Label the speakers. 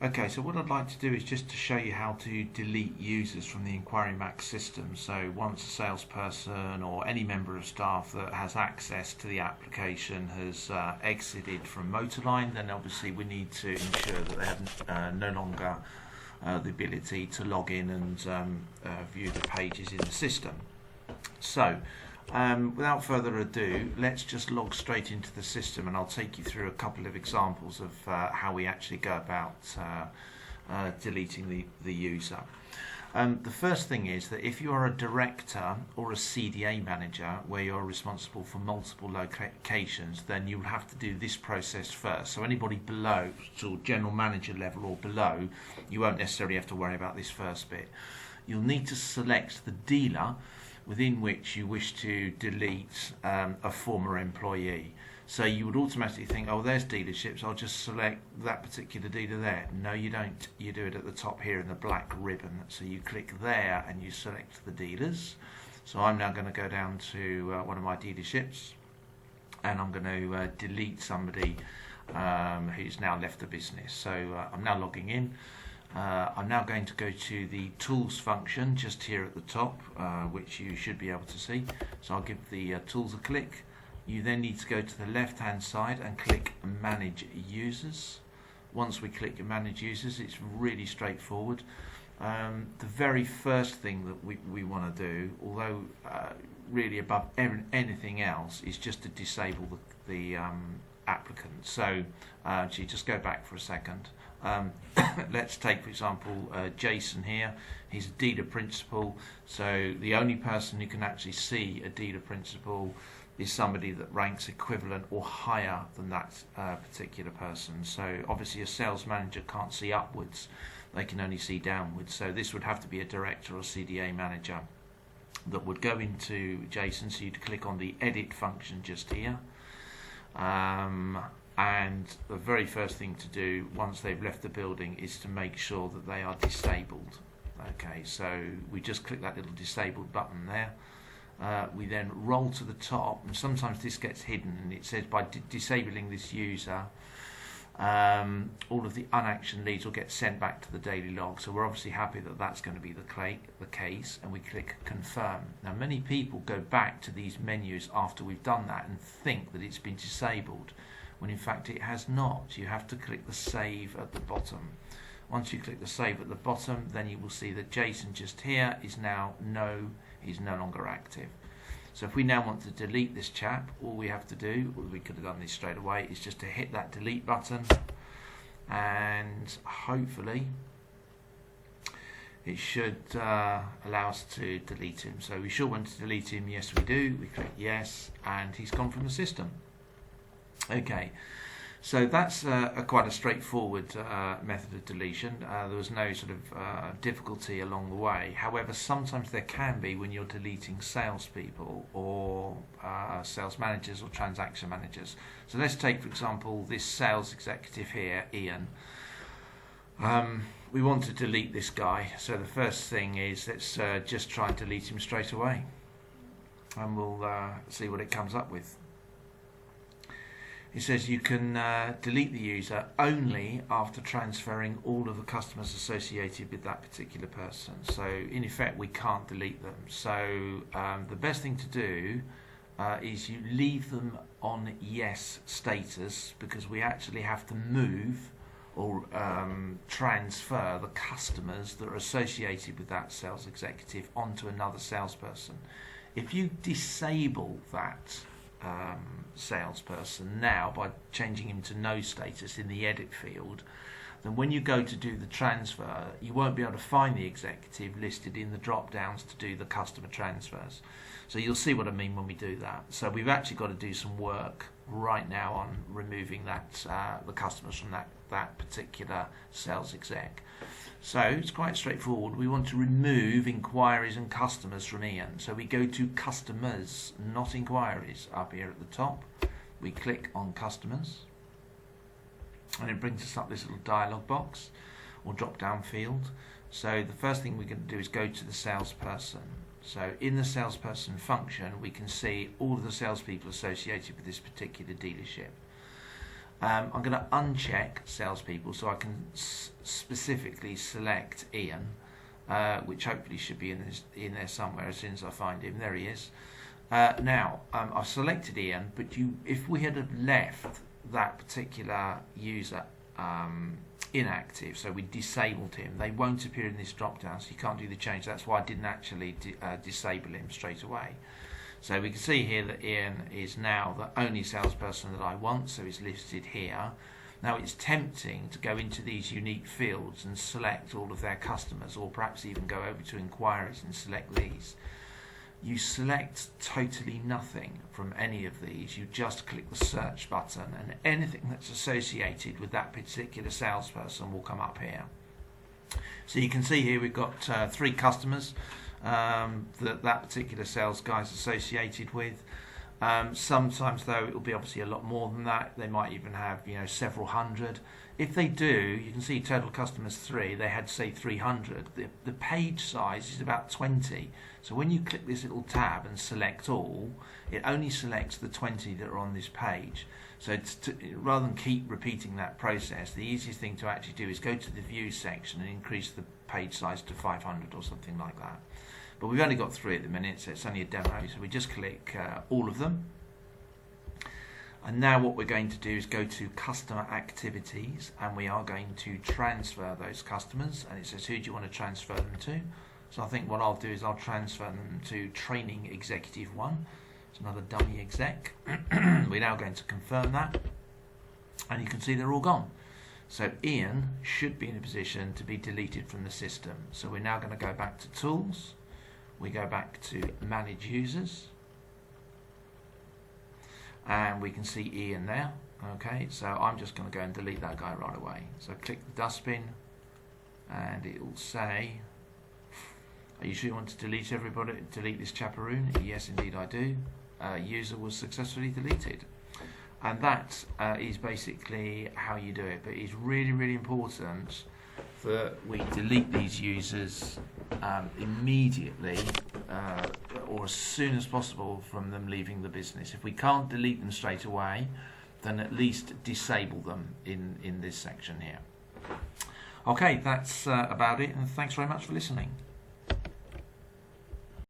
Speaker 1: Okay, so what I'd like to do is just to show you how to delete users from the Enquiry Max system. So once a salesperson or any member of staff that has access to the application has exited from Motorline, then obviously we need to ensure that they have no longer the ability to log in and view the pages in the system. So without further ado, let's just log straight into the system, and I'll take you through a couple of examples of how we actually go about deleting the user. The first thing is that if you are a director or a CDA manager where you're responsible for multiple locations, then you'll have to do this process first. So anybody below, so general manager level or below, you won't necessarily have to worry about this first bit. You'll need to select the dealer within which you wish to delete a former employee. So you would automatically think, oh, there's dealerships, I'll just select that particular dealer there. No, you don't. You do it at the top here in the black ribbon. So you click there and you select the dealers. So I'm now going to go down to one of my dealerships, and I'm going to delete somebody who's now left the business. So I'm now logging in. I'm now going to go to the tools function just here at the top, which you should be able to see. So I'll give the tools a click. You then need to go to the left hand side and click manage users. Once we click manage users, it's really straightforward. The very first thing that we want to do, although really above anything else, is just to disable the applicant. So you just go back for a second. Let's take, for example, Jason here. He's a dealer principal, so the only person who can actually see a dealer principal is somebody that ranks equivalent or higher than that particular person. So obviously a sales manager can't see upwards, they can only see downwards. So this would have to be a director or CDA manager that would go into Jason. So you'd click on the edit function just here. And the very first thing to do once they've left the building is to make sure that they are disabled. Okay, so we just click that little disabled button there. We then roll to the top, and sometimes this gets hidden, and it says by disabling this user, all of the unactioned leads will get sent back to the daily log. So we're obviously happy that that's going to be the case, and we click confirm. Now many people go back to these menus after we've done that and think that it's been disabled, when in fact it has not. You have to click the save at the bottom. Once you click the save at the bottom, then you will see that Jason just here is now no longer active. So if we now want to delete this chap, all we have to do, we could have done this straight away, is just to hit that delete button, and hopefully it should allow us to delete him. So we sure want to delete him. Yes, we do. We click yes, and he's gone from the system. Okay, so that's quite a straightforward method of deletion. There was no sort of difficulty along the way. However, sometimes there can be when you're deleting salespeople or sales managers or transaction managers. So let's take, for example, this sales executive here, Ian. We want to delete this guy. So the first thing is let's just try and delete him straight away, and we'll see what it comes up with. It says you can delete the user only after transferring all of the customers associated with that particular person. So in effect we can't delete them. So the best thing to do is you leave them on yes status, because we actually have to move or transfer the customers that are associated with that sales executive onto another salesperson. If you disable that salesperson now by changing him to no status in the edit field, then when you go to do the transfer, you won't be able to find the executive listed in the drop downs to do the customer transfers. So you'll see what I mean when we do that. So we've actually got to do some work right now on removing that the customers from that particular sales exec. So it's quite straightforward. We want to remove inquiries and customers from Ian. So we go to customers, not inquiries, up here at the top. We click on customers, and it brings us up this little dialog box or drop down field. So the first thing we're going to do is go to the salesperson. So in the salesperson function, we can see all of the salespeople associated with this particular dealership. I'm going to uncheck salespeople so I can specifically select Ian, which hopefully should be in there somewhere as soon as I find him. There he is. Now, I've selected Ian, but if we had left that particular user inactive, so we disabled him, they won't appear in this drop down, so you can't do the change. That's why I didn't actually disable him straight away. So we can see here that Ian is now the only salesperson that I want, so he's listed here. Now it's tempting to go into these unique fields and select all of their customers, or perhaps even go over to enquiries and select these. You select totally nothing from any of these. You just click the search button, and anything that's associated with that particular salesperson will come up here. So you can see here we've got 3 customers that particular sales guy's associated with. Sometimes though it will be obviously a lot more than that. They might even have several hundred. If they do, you can see total customers 3. They had say 300. The page size is about 20. So when you click this little tab and select all, it only selects the 20 that are on this page. So rather than keep repeating that process, the easiest thing to actually do is go to the view section and increase the page size to 500 or something like that. But we've only got 3 at the minute, so it's only a demo. So we just click all of them. And now what we're going to do is go to customer activities, and we are going to transfer those customers. And it says, who do you want to transfer them to? So I think what I'll do is I'll transfer them to training executive 1. It's another dummy exec. We're now going to confirm that. And you can see they're all gone. So Ian should be in a position to be deleted from the system. So we're now going to go back to tools. We go back to manage users. And we can see Ian there. Okay, so I'm just going to go and delete that guy right away. So click the dustbin, and it will say, are you sure you want to delete everybody? Delete this chaperoon? Yes, indeed I do. User was successfully deleted. And that is basically how you do it. But it's really, really important that we delete these users immediately or as soon as possible from them leaving the business. If we can't delete them straight away, then at least disable them in this section here. Okay, that's about it, and thanks very much for listening.